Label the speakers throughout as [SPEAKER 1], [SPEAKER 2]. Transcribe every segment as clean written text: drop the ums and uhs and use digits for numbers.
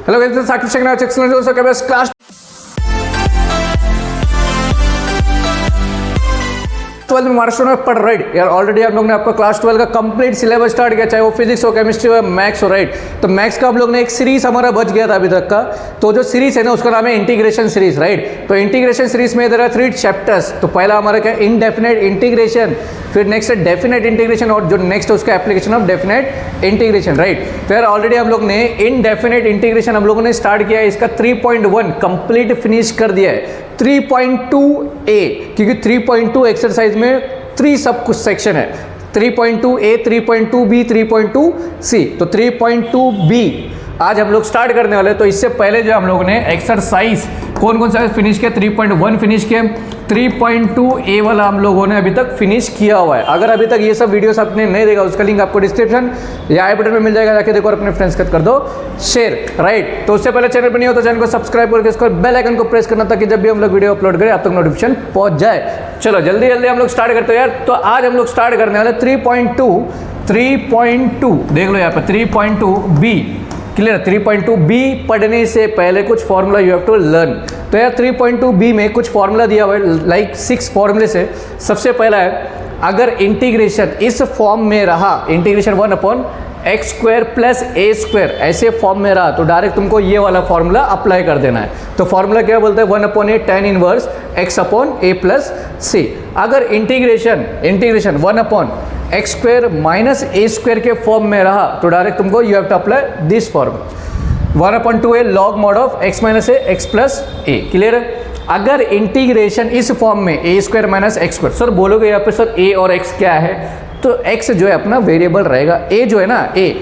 [SPEAKER 1] Hello guys, Saqib Shaikh now explain दोस्तों के पास class 12 में महाराष्ट्र में पढ़ राइट यार। ऑलरेडी हम लोग ने आपका क्लास 12 का कंप्लीट सिलेबस स्टार्ट किया, चाहे वो फिजिक्स हो, केमिस्ट्री हो, मैथ्स हो राइट। तो मैथ्स का हम लोग ने एक सीरीज हमारा बच गया था अभी तक का, तो जो सीरीज है ना उसका नाम है इंटीग्रेशन सीरीज राइट। तो इंटीग्रेशन सीरीज में इधर है 3 चैप्टर्स। तो पहला हमारा क्या इनडेफिनेट इंटीग्रेशन, फिर नेक्स्ट है डेफिनेट इंटीग्रेशन और जो नेक्स्ट है उसका application of definite integration right. तो यार ऑलरेडी हम लोग ने इनडेफिनेट इंटीग्रेशन हम लोगों ने स्टार्ट किया है, इसका 3.1 कंप्लीट फिनिश कर दिया है। 3.2a क्योंकि 3.2 एक्सरसाइज में 3 सब कुछ सेक्शन है, 3.2a, 3.2b, 3.2c। तो 3.2b आज हम लोग स्टार्ट करने वाले हैं। तो इससे पहले जो हम लोग ने एक्सरसाइज कौन कौन सा फिनिश किया, 3.1 फिनिश किया, 3.2a वाला हम लोगों ने अभी तक फिनिश किया हुआ है। अगर अभी तक ये सब वीडियोस आपने नहीं देखा उसका लिंक आपको डिस्क्रिप्शन या आई बटन में मिल जाएगा, जाके देखो और अपने फ्रेंड्स के साथ कर दो शेयर राइट। तो उससे पहले चैनल पर नहीं हो तो चैनल को सब्सक्राइब करके इसको बेल आइकन को प्रेस करना ताकि जब भी हम लोग वीडियो अपलोड करें आप तक नोटिफिकेशन पहुंच जाए। चलो जल्दी जल्दी हम लोग स्टार्ट करते हैं यार। तो आज हम लोग स्टार्ट करने वाले 3.2 देख लो यहाँ पे 3.2b क्लियर। 3.2b पढ़ने से पहले कुछ formula you have to learn. तो यार 3.2b में कुछ फॉर्मूला दिया हुआ है, लाइक 6 फॉर्मूले से। सबसे पहला है अगर इंटीग्रेशन इस फॉर्म में रहा, इंटीग्रेशन 1/x² प्लस a² ऐसे फॉर्म में रहा तो डायरेक्ट तुमको ये वाला फॉर्मूला अप्लाई कर देना है। तो फॉर्मूला क्या बोलते हैं 1/a tan inverse x/a plus c। अगर इंटीग्रेशन 1/x² माइनस a² के फॉर्म में रहा तो डायरेक्ट तुमको you have to apply this form 1/2a log mod of x minus a x plus a। Clear है। अगर इंटीग्रेशन इस फॉर्म में a² माइनस x², सर बोलोगे यहाँ पे सर a और x क्या है, तो x जो है अपना वेरिएबल रहेगा, a जो है ना a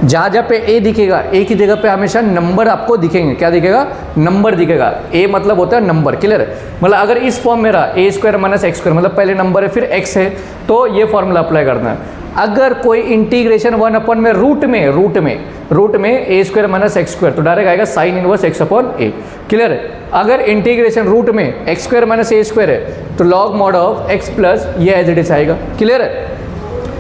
[SPEAKER 1] जहाँ जहाँ पे a दिखेगा a की जगह पे हमेशा नंबर आपको दिखेंगे। क्या दिखेगा, नंबर दिखेगा। a मतलब होता है नंबर, क्लियर है। मतलब अगर इस फॉर्म में रहा a² माइनस x² मतलब पहले नंबर है फिर x है तो ये फॉर्मूला अप्लाई करना है। अगर कोई इंटीग्रेशन 1/, में रूट में a² माइनस x² तो डायरेक्ट आएगा साइन इनवर्स x/a। क्लियर है। अगर इंटीग्रेशन रूट में x² माइनस a² है तो log mod of x plus ये एज इट इज आएगा। क्लियर है।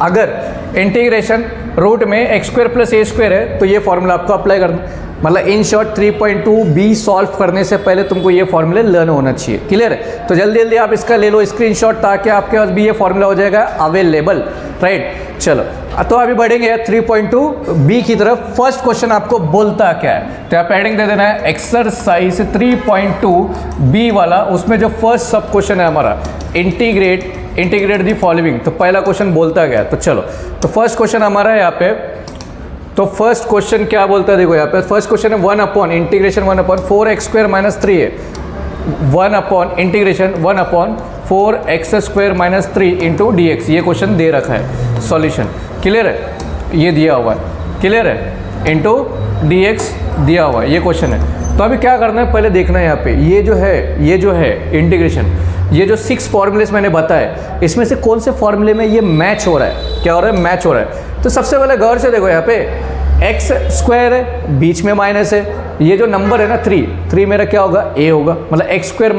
[SPEAKER 1] अगर इंटीग्रेशन रूट में x² प्लस a² है तो ये फॉर्मूला आपको अप्लाई करना। मतलब इन शॉर्ट 3.2b सॉल्व करने से पहले तुमको ये फॉर्मूले लर्न होना चाहिए। क्लियर है। तो जल्दी जल्दी आप इसका ले लो स्क्रीनशॉट ताकि आपके पास भी ये फॉर्मूला हो जाएगा अवेलेबल राइट। चलो तो अभी बढ़ेंगे 3.2b की तरफ। फर्स्ट क्वेश्चन आपको बोलता क्या है, तो आप हेडिंग दे देना है एक्सरसाइज 3.2b वाला। उसमें जो फर्स्ट सब क्वेश्चन है हमारा इंटीग्रेट दी फॉलोइंग। तो पहला क्वेश्चन बोलता क्या है, तो चलो तो फर्स्ट क्वेश्चन हमारा है यहाँ पे। तो फर्स्ट क्वेश्चन क्या बोलता है, देखो यहाँ पे फर्स्ट क्वेश्चन है 1/, इंटीग्रेशन 1/4x² माइनस 3 है। 1/4x² माइनस 3 इंटू dx ये क्वेश्चन दे रखा है। सॉल्यूशन क्लियर है, ये दिया हुआ है। क्लियर है, इंटू dx दिया हुआ है, ये क्वेश्चन है। तो अभी क्या करना है पहले देखना है यहाँ पे ये जो है इंटीग्रेशन, ये जो 6 फॉर्मूलेस मैंने बताए इसमें से कौन से फॉर्मूले में ये मैच हो रहा है, क्या हो रहा है, मैच हो रहा है। तो सबसे पहले गौर से देखो यहाँ पे x² है, बीच में माइनस है, ये जो नंबर है ना 3 मेरा क्या होगा, a होगा। मतलब x²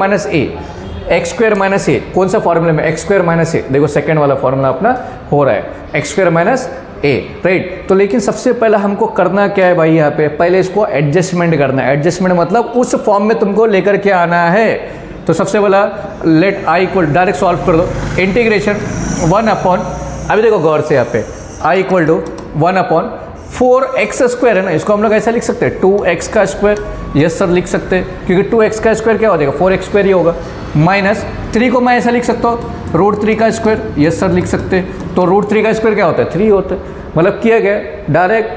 [SPEAKER 1] माइनस a कौन सा फॉर्मूले में, x² माइनस a। देखो सेकेंड वाला फॉर्मूला अपना हो रहा है x² माइनस a राइट। तो लेकिन सबसे पहले हमको करना क्या है भाई, यहाँ पे पहले इसको एडजस्टमेंट करना है। एडजस्टमेंट मतलब उस फॉर्म में तुमको लेकर के आना है। तो सबसे पहला let i equal, direct solve कर दो इंटीग्रेशन 1/, अभी देखो गौर से यहाँ पे i इक्वल टू 1/4x² है ना, इसको हम लोग ऐसा लिख सकते हैं 2x का स्क्वायर। यस सर लिख सकते हैं, क्योंकि 2x का स्क्वायर क्या हो जाएगा 4x² ही होगा। माइनस 3 को मैं ऐसा लिख सकता हूँ √3 का स्क्वायर। यस सर लिख सकते हैं। तो √3 का स्क्वायर क्या होता है 3 होता है। मतलब किया गया डायरेक्ट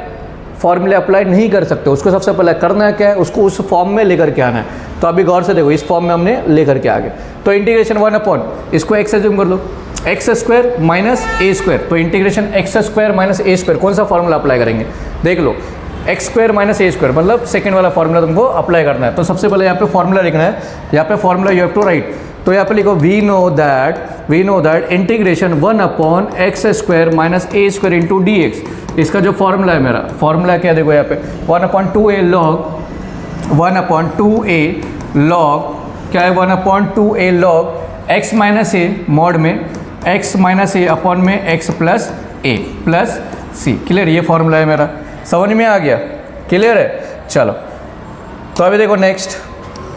[SPEAKER 1] फॉर्मूले अप्लाई नहीं कर सकते, उसको सबसे पहले करना है क्या है, उसको उस फॉर्म में लेकर के आना है। तो अभी गौर से देखो इस फॉर्म में हमने लेकर के आ गए। तो इंटीग्रेशन 1/, इसको x एज्यूम कर लो, x² माइनस a²। तो इंटीग्रेशन x² माइनस a² कौन सा फॉर्मूला अप्लाई करेंगे, देख लो x² माइनस a² मतलब सेकेंड वाला फॉर्मूला तुमको अप्लाई करना है। तो सबसे पहले यहाँ पे फॉर्मूला लिखना है, यहाँ पे formula you have to write. तो यहाँ पे लिखो we know that integration 1/x² minus a² into dx। इसका जो फॉर्मूला है मेरा, फॉर्मूला क्या देखो यहाँ पे 1/2a log क्या है 1/2a log x minus a mod में x माइनस a अपॉन में x plus a plus c। Clear, ये फॉर्मूला है मेरा, समझ में आ गया, क्लियर है। चलो तो अभी देखो नेक्स्ट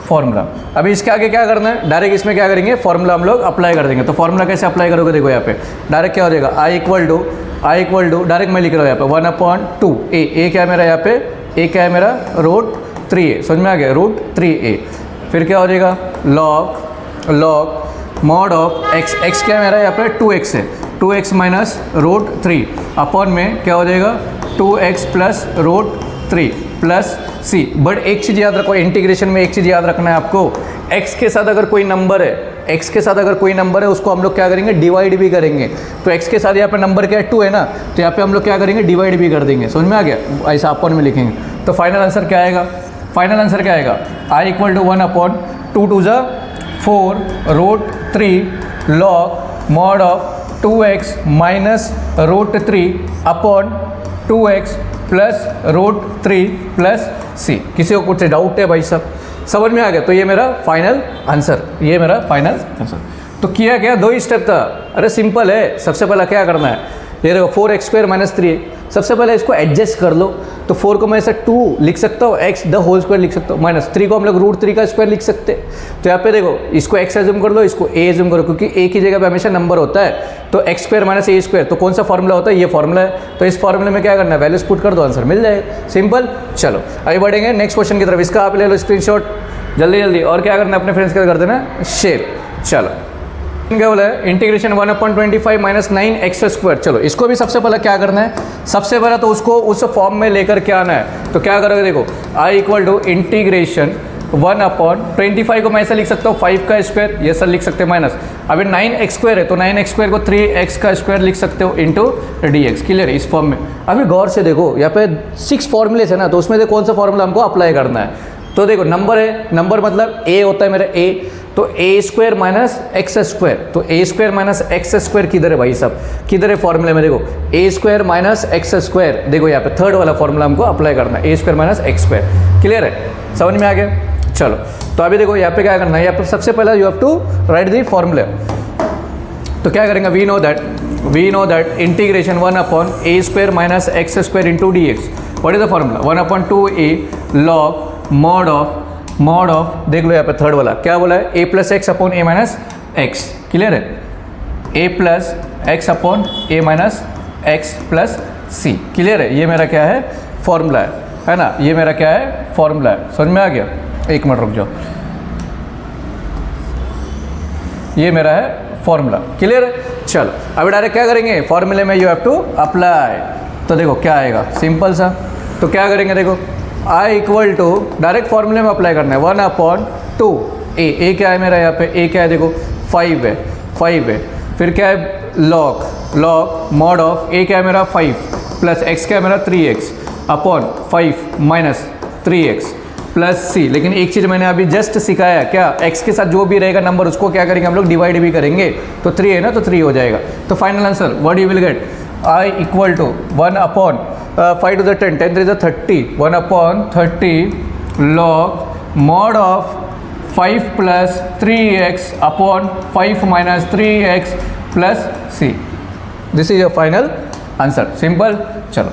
[SPEAKER 1] फॉर्मूला, अभी इसके आगे क्या करना है, डायरेक्ट इसमें क्या करेंगे, फॉर्मूला हम लोग अप्लाई कर देंगे। तो फॉर्मूला कैसे अप्लाई करोगे, देखो यहाँ पे डायरेक्ट क्या हो जाएगा, आई इक्वल टू डायरेक्ट मैं लिख रहा हूँ यहाँ पे 1/2 ए क्या है मेरा यहाँ पे, ए क्या है मेरा √3a, समझ में आ गया, √3a। फिर क्या हो जाएगा, लॉग मॉड ऑफ x क्या है मेरा यहाँ पे 2x है, 2x माइनस √3 अपॉन में क्या हो जाएगा 2x plus √3 plus c। But एक चीज़ याद रखो, इंटीग्रेशन में एक चीज़ याद रखना है आपको, x के साथ अगर कोई नंबर है, उसको हम लोग क्या करेंगे, डिवाइड भी करेंगे। तो x के साथ यहाँ पे नंबर क्या है 2 है ना, तो यहाँ पे हम लोग क्या करेंगे, डिवाइड भी कर देंगे। समझ में आ गया, ऐसा अपॉन में लिखेंगे। तो फाइनल आंसर क्या आएगा, आई इक्वल टू 1/2 2 ज़ा 4 √3 log mod of 2x minus √3 upon 2x plus √3 plus c। किसी को कुछ डाउट है भाई साहब, समझ में आ गया। तो ये मेरा फाइनल आंसर, तो किया क्या, 2 ही स्टेप था। अरे सिंपल है, सबसे पहला क्या करना है, ये देखो 4x² - 3 सबसे पहले इसको एडजस्ट कर लो। तो 4 को मैं ऐसे 2 लिख सकता हूँ, x द होल स्क्वायर लिख सकता हूँ, माइनस 3 को हम लोग √3 का स्क्वायर लिख सकते हैं। तो यहाँ पे देखो इसको x एज्यूम कर लो, इसको a एज्यूम करो, क्योंकि a की जगह पे हमेशा नंबर होता है। तो x² - a², तो कौन सा फॉर्मूला होता है, ये फॉर्मूला है। तो इस फॉर्मूले में क्या करना है, वैल्यूज पुट कर दो, आंसर मिल जाएगा, सिंपल। चलो आगे बढ़ेंगे नेक्स्ट क्वेश्चन की तरफ। इसका आप ले लो स्क्रीनशॉट जल्दी, और क्या करना है, अपने फ्रेंड्स के साथ कर देना शेयर। चलो क्या बोला है, इंटीग्रेशन 1/25 - 9x²। चलो इसको भी सबसे पहले क्या करना है, सबसे पहले तो उसको उस फॉर्म में लेकर के आना है। तो क्या करोगे, देखो आई इक्वल टू इंटीग्रेशन 1/25 को मैं ऐसे लिख सकता हूँ 5 का स्क्वायर, ये सर लिख सकते हैं माइनस। अभी 9x² है, तो 9x² को 3x का स्क्वायर लिख सकते हो इंटू dx। क्लियर है इस फॉर्म में। अभी गौर से देखो, यहाँ पे 6 फॉर्मूलेस है ना, तो उसमें से कौन सा फॉर्मूला हमको अप्लाई करना है। तो देखो नंबर है, नंबर मतलब a होता है मेरा a, तो a² माइनस x²। तो a² माइनस x² किधर है भाई साहब, किधर है फॉर्मूले में, देखो a² माइनस x²। देखो यहाँ पे थर्ड वाला फॉर्मूला हमको अप्लाई करना है, a² माइनस x²। क्लियर है, समझ में आ गया। चलो तो अभी देखो यहाँ पे क्या करना है, यहाँ पे सबसे पहले you have to write the formula. तो क्या करेंगे, we know that integration 1/a² minus x² into dx। What is the formula, 1/2a log mod of देख लो यहाँ पे थर्ड वाला क्या बोला है, a plus x upon a minus x. Clear है, a plus x upon a minus x plus c। Clear है, ये मेरा क्या है, फॉर्मूला है ना, ये मेरा क्या है, फॉर्मूला है। समझ में आ गया, एक मिनट रुक जाओ, ये मेरा है फॉर्मूला। क्लियर है, चलो अभी डायरेक्ट क्या करेंगे, फॉर्मूले में यू हैव टू अप्लाई। तो देखो क्या आएगा, सिंपल सा। तो क्या करेंगे, देखो आई इक्वल टू डायरेक्ट फॉर्मूले में अप्लाई करना है 1/2 ए क्या है मेरा यहाँ पे, ए क्या है, देखो 5 है। फिर क्या है, लॉग मॉड ऑफ ए क्या है मेरा 5 प्लस एक्स क्या है मेरा 3x upon 5 minus 3x plus c। लेकिन एक चीज़ मैंने अभी जस्ट सिखाया, क्या x के साथ जो भी रहेगा नंबर उसको क्या करेंगे हम लोग, डिवाइड भी करेंगे। तो 3 है ना, तो 3 हो जाएगा। तो final answer what you will get, I equal to 1/5 to the 10 10 3 30 1/30 log mod of 5 plus 3x upon 5 minus 3x plus c। This is your final answer, simple. चलो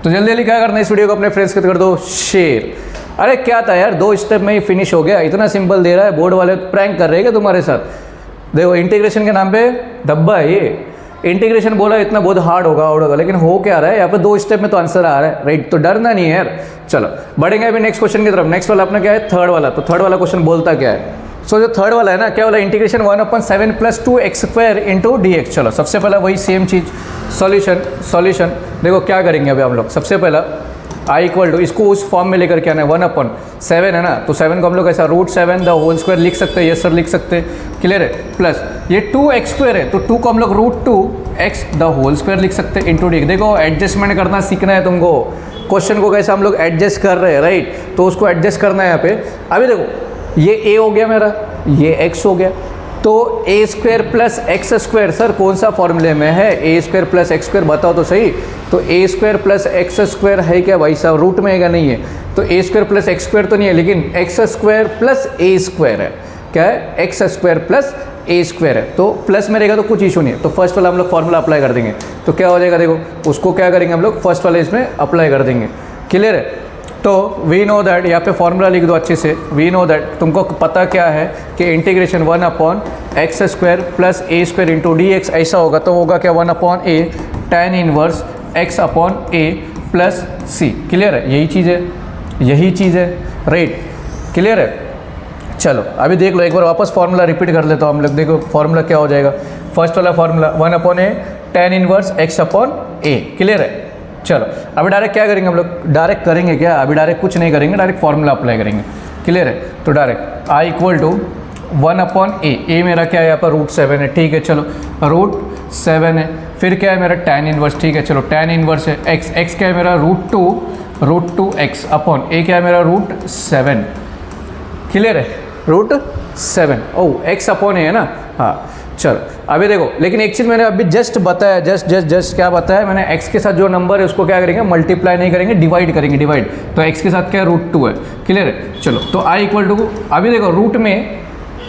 [SPEAKER 1] तो जल्दी जल्दी क्या करना है, इस वीडियो को अपने फ्रेंड्स के साथ कर दो शेयर। अरे क्या था यार, 2 स्टेप में ही फिनिश हो गया, इतना सिंपल दे रहा है, बोर्ड वाले प्रैंक कर रहे हैं क्या तुम्हारे साथ। देखो इंटीग्रेशन के नाम पे धब्बा है ये, इंटीग्रेशन बोला इतना बहुत हार्ड होगा, लेकिन हो क्या रहा है यहाँ पे, 2 स्टेप में तो आंसर आ रहा है, राइट। तो डरना नहीं है यार। चलो बढ़ेंगे अभी नेक्स्ट क्वेश्चन की तरफ। नेक्स्ट वाला अपना क्या है, थर्ड वाला। तो थर्ड वाला क्वेश्चन बोलता क्या है, सो जो थर्ड वाला है ना, क्या बोला, integration 1/7 plus 2x² into dx। चलो सबसे पहला वही सेम चीज़, सॉल्यूशन देखो क्या करेंगे अभी हम लोग। सबसे पहला आई इक्वल टू, इसको उस फॉर्म में लेकर के आना है, 1/7 है ना, तो 7 को हम लोग ऐसा √7 द होल स्क्वायर लिख सकते हैं, ये सर लिख सकते हैं। क्लियर है, प्लस ये 2x² है, तो 2 को हम लोग √2x द होल स्क्वायर लिख सकते हैं इंटू dx। देखो एडजस्टमेंट करना सीखना है तुमको, क्वेश्चन को कैसे हम लोग एडजस्ट कर रहे हैं, राइट। तो उसको एडजस्ट करना है यहाँ पे। अभी देखो ये a हो गया मेरा, ये x हो गया, तो a² प्लस x², सर कौन सा फॉर्मूले में है, a² प्लस x² बताओ तो सही। तो a² प्लस x² है क्या भाई साहब, रूट में है क्या, नहीं है। तो a² प्लस x² तो नहीं है, लेकिन x² प्लस a² है, क्या है, x² प्लस a² है। तो प्लस में रहेगा तो कुछ इशू नहीं है। तो फर्स्ट वाला हम लोग फॉर्मूला अप्लाई कर देंगे, तो क्या हो जाएगा, देखो उसको क्या करेंगे हम लोग, फर्स्ट वाले इसमें अप्लाई कर देंगे। क्लियर है, तो वी नो दैट, यहाँ पे फॉर्मूला लिख दो अच्छे से, वी नो दैट, तुमको पता क्या है कि integration 1/x² plus a square into d x ऐसा होगा, तो होगा क्या 1/a tan inverse x/a plus c. Clear है? यही चीज़ है, यही चीज़ है, राइट? क्लियर है? चलो अभी देख लो, एक बार वापस फार्मूला रिपीट कर लेता हूँ हम लोग। देखो फार्मूला क्या हो जाएगा, फर्स्ट वाला formula 1/a tan inverse x/a। Clear है? चलो अभी डायरेक्ट क्या करेंगे हम लोग, डायरेक्ट करेंगे क्या, अभी डायरेक्ट कुछ नहीं करेंगे, डायरेक्ट फार्मूला अप्लाई करेंगे। क्लियर है? तो डायरेक्ट i = 1/a, ए मेरा क्या है यहाँ पर √7 है, ठीक है, चलो √7 है, फिर क्या है मेरा tan इनवर्स, ठीक है, चलो tan इनवर्स है x क्या है मेरा √2x अपॉन a क्या है मेरा √7। क्लियर है? √7, ओह x/a है ना, हाँ। चलो अभी देखो, लेकिन एक चीज़ मैंने अभी जस्ट बताया, जस्ट क्या बताया मैंने, x के साथ जो नंबर है उसको क्या करेंगे, मल्टीप्लाई नहीं करेंगे, डिवाइड करेंगे, डिवाइड। तो x के साथ क्या है √2 है। क्लियर है? चलो तो i = अभी देखो रूट में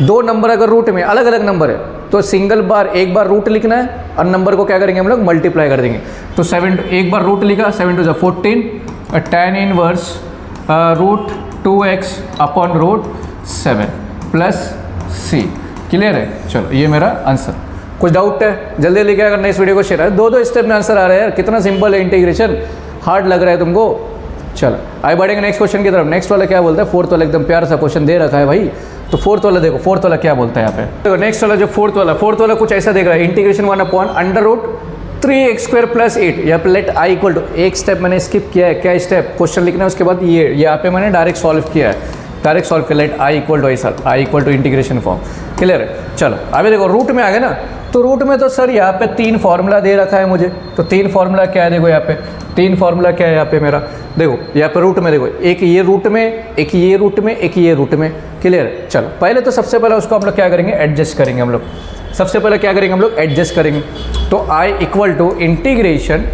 [SPEAKER 1] दो नंबर अगर रूट में अलग अलग नंबर है तो सिंगल बार एक बार रूट लिखना है और नंबर को क्या करेंगे हम लोग, मल्टीप्लाई कर देंगे। तो 7 एक बार रूट लिखा, 7 × 14 tan inverse √2x upon √7 plus c। Clear है? चलो ये मेरा आंसर। कुछ डाउट है? जल्दी जल्दी क्या करना है, इस वीडियो को शेयर है, दो स्टेप में आंसर आ रहा है यार, कितना सिंपल है इंटीग्रेशन, हार्ड लग रहा है तुमको? चलो आगे बढ़ेंगे नेक्स्ट क्वेश्चन की तरफ। नेक्स्ट वाला क्या बोलता है, फोर्थ वाला एकदम प्यार सा क्वेश्चन दे रखा है भाई, तो फोर्थ वाला देखो, फोर्थ वाला क्या बोलता है यहाँ पे। देखो नेक्स्ट वाला जो फोर्थ वाला कुछ ऐसा देख रहा है, इंटीग्रेशन 1/√3x² प्लस 8। यहाँ पे लेट i = एक स्टेप मैंने स्किप किया है, क्या स्टेप, क्वेश्चन लिखना है उसके बाद ये यहाँ पे मैंने डायरेक्ट सॉल्व किया है, डायरेक्ट सॉल्व किया, लेट i = ऐसा, i = इंटीग्रेशन फॉर्म। क्लियर है? चलो अभी देखो रूट में आ गए ना, तो रूट में तो सर यहाँ पे 3 फार्मूला दे रखा है मुझे, तो 3 फार्मूला क्या है, देखो यहाँ पे 3 फार्मूला क्या है यहाँ पे मेरा, देखो यहाँ पे रूट में देखो, एक ये रूट में, एक ये रूट में, एक ये रूट में। क्लियर है? चलो पहले तो सबसे पहले उसको हम लोग क्या करेंगे, एडजस्ट करेंगे हम लोग। सबसे पहले क्या करेंगे हम लोग, एडजस्ट करेंगे। तो i = इंटीग्रेशन,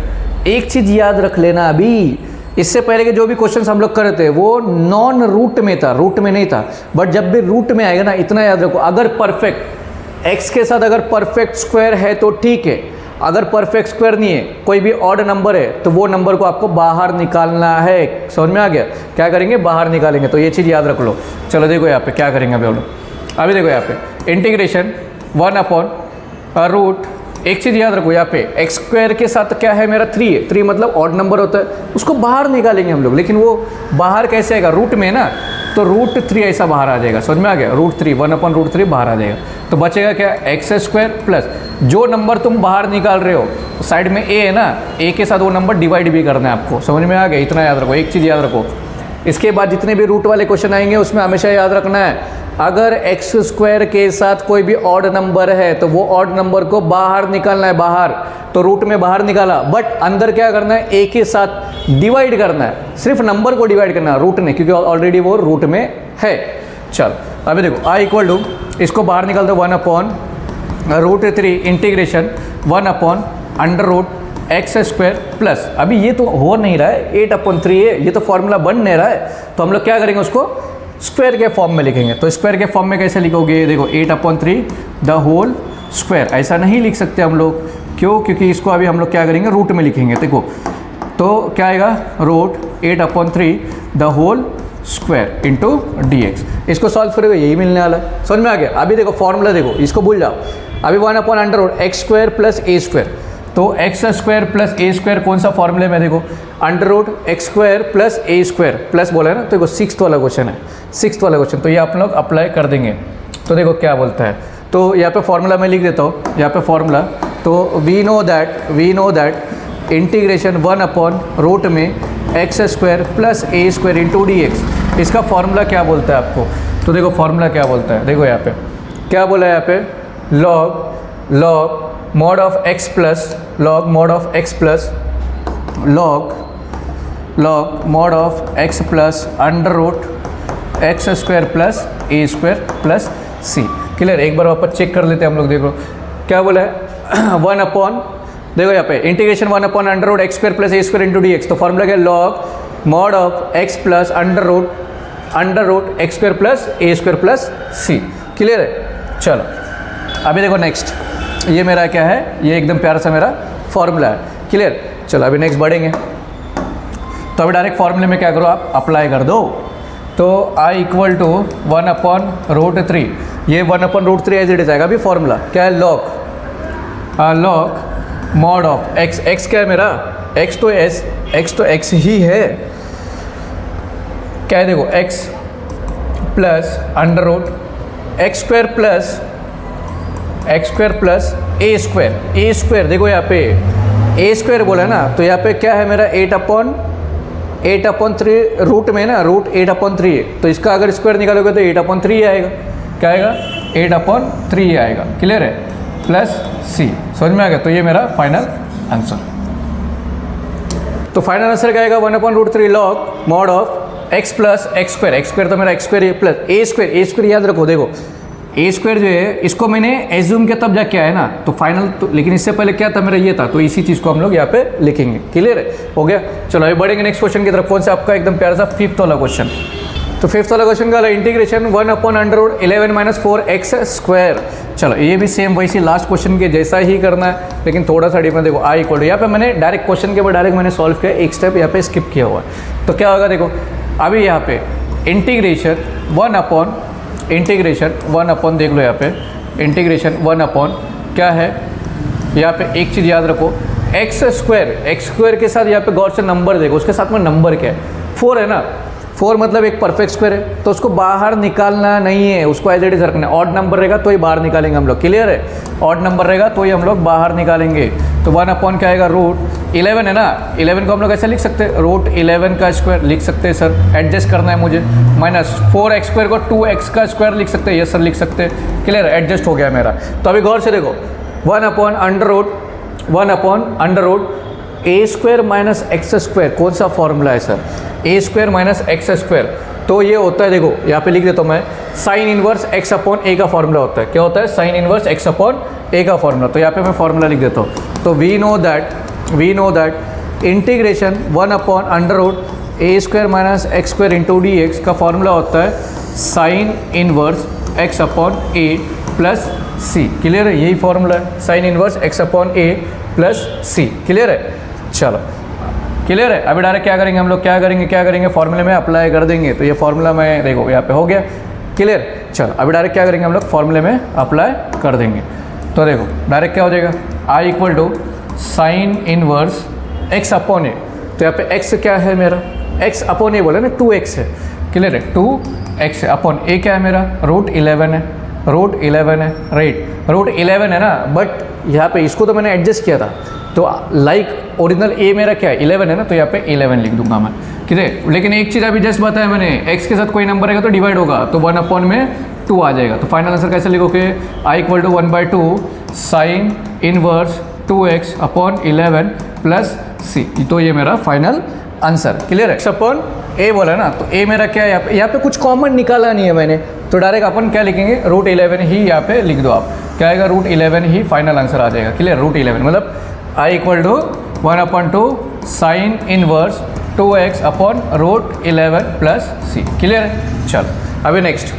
[SPEAKER 1] एक चीज़ याद रख लेना, अभी इससे पहले के जो भी क्वेश्चंस हम लोग करते थे वो नॉन रूट में था, रूट में नहीं था, बट जब भी रूट में आएगा ना, इतना याद रखो, अगर परफेक्ट x के साथ अगर परफेक्ट स्क्वायर है तो ठीक है, अगर परफेक्ट स्क्वायर नहीं है, कोई भी ऑड नंबर है, तो वो नंबर को आपको बाहर निकालना है। समझ में आ गया? क्या करेंगे, बाहर निकालेंगे। तो ये चीज़ याद रख लो। चलो देखो यहाँ पे क्या करेंगे अभी हम लोग, अभी देखो यहाँ पे इंटीग्रेशन 1/√, एक चीज़ याद रखो यहाँ पे x² के साथ क्या है मेरा 3 है, 3 मतलब ऑड नंबर होता है, उसको बाहर निकालेंगे हम लोग, लेकिन वो बाहर कैसे आएगा, रूट में ना, तो √3 ऐसा बाहर आ जाएगा। समझ में आ गया? √3, 1/√3 बाहर आ जाएगा, तो बचेगा क्या, x² प्लस जो नंबर तुम बाहर निकाल रहे हो, साइड में a है ना, a के साथ वो नंबर डिवाइड भी करना है आपको। समझ में आ गया? इतना याद रखो, एक चीज़ याद रखो। इसके बाद जितने भी रूट वाले क्वेश्चन आएंगे उसमें हमेशा याद रखना है, अगर x² के साथ कोई भी ऑड नंबर है तो वो ऑड नंबर को बाहर निकालना है, बाहर। तो रूट में बाहर निकाला, बट अंदर क्या करना है, a के साथ डिवाइड करना है, सिर्फ नंबर को डिवाइड करना है रूट में, क्योंकि ऑलरेडी वो रूट में है। चल अभी देखो i = इसको बाहर निकाल दो 1/√3 इंटीग्रेशन 1/√x² प्लस, अभी ये तो हो नहीं रहा है, 8/3 है, ये तो फॉर्मूला बन नहीं रहा है, तो हम लोग क्या करेंगे, उसको स्क्वायर के फॉर्म में लिखेंगे। तो स्क्वायर के फॉर्म में कैसे लिखोगे, देखो 8/3 द होल स्क्वायर, ऐसा नहीं लिख सकते हम लोग, क्यों, क्योंकि इसको अभी हम लोग क्या करेंगे, रूट में लिखेंगे। देखो तो क्या आएगा, √8/3 the whole square into dx। इसको सॉल्व करोगे यही मिलने वाला है। समझ में आ गया? अभी देखो फॉर्मूला देखो, इसको भूल जाओ। अभी 1/√x² प्लस a², तो x² प्लस a² कौन सा फॉर्मूले में, देखो √x² प्लस a² प्लस बोला है ना, तो देखो 6th वाला क्वेश्चन है, 6th वाला क्वेश्चन, तो ये आप लोग अप्लाई कर देंगे। तो देखो क्या बोलता है, तो यहाँ पे फॉर्मूला मैं लिख देता हूँ, यहाँ पे फॉर्मूला, तो वी नो दैट इंटीग्रेशन 1/रूट में x² plus a² into dx, इसका फॉर्मूला क्या बोलता है आपको। तो देखो फॉर्मूला क्या बोलता है, देखो यहाँ पे क्या बोला है, यहाँ पे log mod of x plus log mod of x plus log mod of x plus √x² plus a² plus c। Clear? एक बार वापस चेक कर लेते हैं हम लोग। देखो क्या बोला है, 1/, देखो यहाँ पे integration 1/√x² plus a² into dx, तो फॉर्मूला क्या है, log mod of x plus √x² plus a² plus c। Clear है? चलो अभी देखो नेक्स्ट, ये मेरा क्या है, ये एकदम प्यारा सा मेरा फॉर्मूला है। क्लियर? चलो अभी नेक्स्ट बढ़ेंगे। तो अभी डायरेक्ट फॉर्मूले में क्या करो आप अप्लाई कर दो। तो I इक्वल टू 1/√3, ये 1/√3 एज इट इज आएगा। अभी फॉर्मूला क्या है, log mod of x, x क्या है मेरा, x तो x ही है, क्या है देखो x plus under root x square plus a square, देखो यहाँ पे a स्क्वायर बोला है ना, तो यहाँ पे क्या है मेरा 8/3 रूट में ना, रूट 8/3 है, तो इसका अगर स्क्वायर निकालोगे तो 8/3 ही आएगा। क्या आएगा, 8/3 ही आएगा। क्लियर है, प्लस c, समझ में आ गया। तो ये मेरा फाइनल आंसर। तो फाइनल आंसर क्या आएगा, 1/√3 log mod of x plus x square तो मेरा x square plus a square याद रखो, देखो a स्क्वायर जो है इसको मैंने एज्यूम किया तब जाके आया ना, तो फाइनल तो, लेकिन इससे पहले क्या था मेरा ये था, तो इसी चीज़ को हम लोग यहाँ पे लिखेंगे। क्लियर है, हो गया। चलो अभी बढ़ेंगे नेक्स्ट क्वेश्चन की तरफ। कौन सा आपका एकदम प्यारा सा 5th वाला क्वेश्चन। तो 5th वाला क्वेश्चन का इंटीग्रेशन 1/√11 - 4x स्क्वायर। चलो ये भी सेम वैसी लास्ट क्वेश्चन के जैसा ही करना है, लेकिन थोड़ा सा डिफरेंट। देखो I इक्वल टू, यहाँ पे मैंने डायरेक्ट क्वेश्चन के बाद डायरेक्ट मैंने सॉल्व किया, एक स्टेप यहाँ पे स्किप किया हुआ है। तो क्या होगा देखो, अभी यहाँ पे इंटीग्रेशन 1/, देख लो यहाँ पे इंटीग्रेशन 1/ क्या है, यहाँ पे एक चीज़ याद रखो, x स्क्वायर के साथ यहाँ पे गौर से नंबर देखो, उसके साथ में नंबर क्या है, 4 है ना, 4 मतलब एक परफेक्ट स्क्वायर है, तो उसको बाहर निकालना नहीं है, उसको एज इट इज रखना है। ऑड नंबर रहेगा तो ही बाहर निकालेंगे हम लोग। क्लियर है, ऑड नंबर रहेगा तो ही हम लोग बाहर निकालेंगे। तो 1/ क्या आएगा, √11 है ना, 11 को हम लोग ऐसे लिख सकते हैं, √11 का स्क्वायर लिख सकते हैं सर, एडजस्ट करना है मुझे, माइनस 4x स्क्वायर को 2x का स्क्वायर लिख सकते हैं, ये सर लिख सकते हैं। क्लियर, एडजस्ट हो गया मेरा। तो अभी गौर से देखो, 1/√a square minus x square, कौन सा फॉर्मूला है sir, a square minus x square, तो ये होता है, देखो यहाँ पे लिख देता हूँ मैं, साइन इनवर्स x/a का फॉर्मूला होता है। क्या होता है, साइन इनवर्स x/a का फॉर्मूला। तो यहाँ पे मैं फॉर्मूला लिख देता हूँ। तो we know that integration 1/√a square minus x square into dx का फॉर्मूला होता है sine inverse x/a plus c। Clear है, यही फॉर्मूला है, sine inverse x/a plus c। Clear है, चलो क्लियर है। अभी डायरेक्ट क्या करेंगे हम लोग, क्या करेंगे फॉर्मूले में अप्लाई कर देंगे। तो ये फॉर्मूला में देखो यहाँ पे हो गया। क्लियर, चलो अभी डायरेक्ट क्या करेंगे हम लोग, फॉर्मूले में अप्लाई कर देंगे। तो देखो डायरेक्ट क्या हो जाएगा, I equal to sine inverse x/a, तो यहाँ पे x क्या है मेरा, x/a बोले ना, 2x है। क्लियर है, 2x है, अपॉन a क्या है मेरा, √11 है, राइट, √11 है ना, बट यहाँ पे इसको तो मैंने एडजस्ट किया था, तो लाइक ओरिजिनल a मेरा क्या है, 11 है ना, तो यहाँ पे 11 लिख दूंगा मैं। क्लियर, लेकिन एक चीज़ अभी जस्ट बताया मैंने, x के साथ कोई नंबर रहेगा तो डिवाइड होगा, तो 1/ में 2 आ जाएगा। तो फाइनल आंसर कैसे लिखोगे, I equal to 1/2 sine inverse 2x/11 plus c। तो ये मेरा फाइनल आंसर। क्लियर है, x/a बोला ना, तो a मेरा क्या है, यहाँ पे कुछ कॉमन निकाला नहीं है मैंने, तो डायरेक्ट अपन क्या लिखेंगे, √11 ही यहाँ पे लिख दो आप। क्या आएगा, √11 ही फाइनल आंसर आ जाएगा। क्लियर, √11 मतलब I equal to 1/2 sine inverse 2x/√11 plus c। Clear है, चलो अभी नेक्स्ट।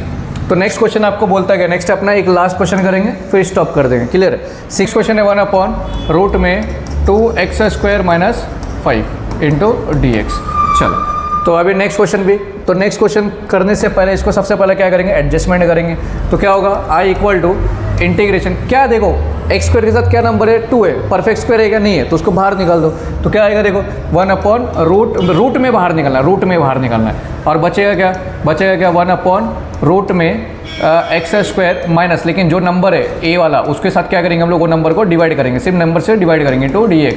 [SPEAKER 1] तो नेक्स्ट क्वेश्चन आपको बोलता है, नेक्स्ट अपना एक लास्ट क्वेश्चन करेंगे फिर स्टॉप कर देंगे। क्लियर है, 6 क्वेश्चन है, 1/√2 में 2x² माइनस 5 इंटू dx। चलो तो अभी नेक्स्ट क्वेश्चन भी, तो नेक्स्ट क्वेश्चन करने से पहले इसको सबसे पहले क्या करेंगे, एडजस्टमेंट करेंगे। तो क्या होगा, I इक्वल टू इंटीग्रेशन, क्या देखो x स्क्वायर के साथ क्या नंबर है, 2 है, परफेक्ट स्क्वायर है क्या, नहीं है, तो उसको बाहर निकाल दो। तो क्या आएगा देखो, 1/रूट में बाहर निकालना है, और बचेगा क्या 1/रूट में x² माइनस, लेकिन जो नंबर है a वाला उसके साथ क्या करेंगे हम लोग, वो नंबर को डिवाइड करेंगे, सिर्फ नंबर से डिवाइड करेंगे टू dx।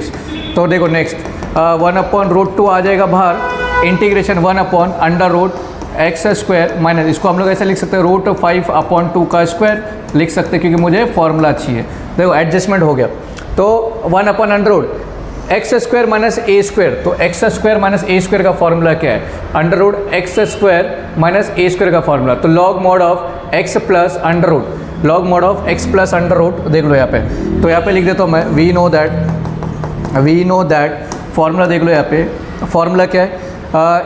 [SPEAKER 1] तो देखो नेक्स्ट 1/√2 आ जाएगा बाहर, इंटीग्रेशन 1/√x² माइनस, इसको हम लोग ऐसे लिख सकते हैं, √5/2 का स्क्वायर लिख सकते हैं, क्योंकि मुझे फॉर्मूला अच्छी है। देखो एडजस्टमेंट हो गया, तो 1/√x² माइनस a², तो x² माइनस a² का फॉर्मूला क्या है, √x² माइनस a² का फॉर्मूला। तो log mod of x plus under root, देख लो यहाँ पे, तो यहाँ पे लिख देता हूँ मैं, वी नो दैट फॉर्मूला देख लो यहाँ पे, फॉर्मूला क्या है,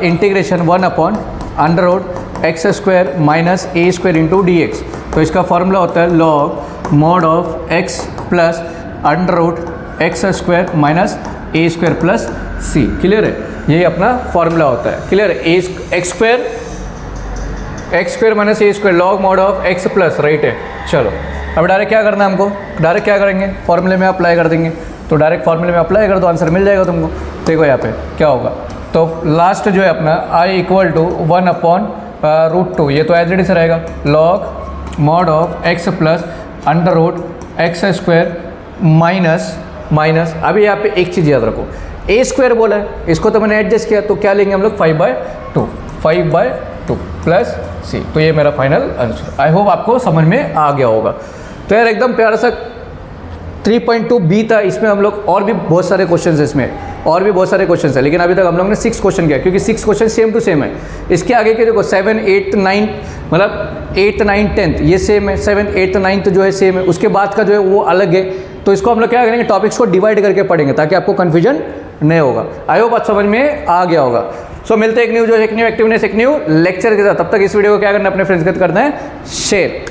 [SPEAKER 1] integration 1/√x² minus a² into dx। तो इसका फॉर्मूला होता है log mod of x plus √x² minus a² plus c। Clear है, यही अपना फॉर्मूला होता है। Clear? X square minus A square log mod of x plus, right है। चलो अब डायरेक्ट क्या करना है हमको, डायरेक्ट क्या करेंगे, फॉर्मूले में अप्लाई कर देंगे। तो डायरेक्ट फॉर्मूले में अप्लाई कर दो, आंसर मिल जाएगा तुमको। देखो यहाँ पे क्या होगा, तो लास्ट जो है अपना आई इक्वल टू 1/√2, ये तो एज इट इज रहेगा, log mod of x plus under root x square minus अभी यहाँ पे एक चीज़ याद रखो, ए स्क्वायर बोला है, इसको तो मैंने एडजस्ट किया, तो क्या लेंगे हम लोग 5/2 प्लस सी। तो ये मेरा फाइनल आंसर। आई होप आपको समझ में आ गया होगा। तो यार एकदम प्यारा सा 3.2 बी था, इसमें हम लोग और भी बहुत सारे क्वेश्चन है, इसमें और भी बहुत सारे क्वेश्चन है, लेकिन अभी तक हम लोग ने 6 क्वेश्चन किया, क्योंकि 6 क्वेश्चन सेम टू सेम है। इसके आगे के देखो 7, 8, 9 मतलब 8, 9, 10 ये सेम है, 7, 8, 9 जो है सेम है, उसके बाद का जो है वो अलग है। तो इसको हम लोग क्या करेंगे, टॉपिक्स को डिवाइड करके पढ़ेंगे ताकि आपको कन्फ्यूजन नहीं होगा। आई होप आज समझ में आ गया होगा। सो मिलते हैं एक न्यू एक्टिवनेस, एक न्यू लेक्चर के साथ। तब तक इस वीडियो को क्या करना है, अपने फ्रेंड्स के साथ करना है शेयर।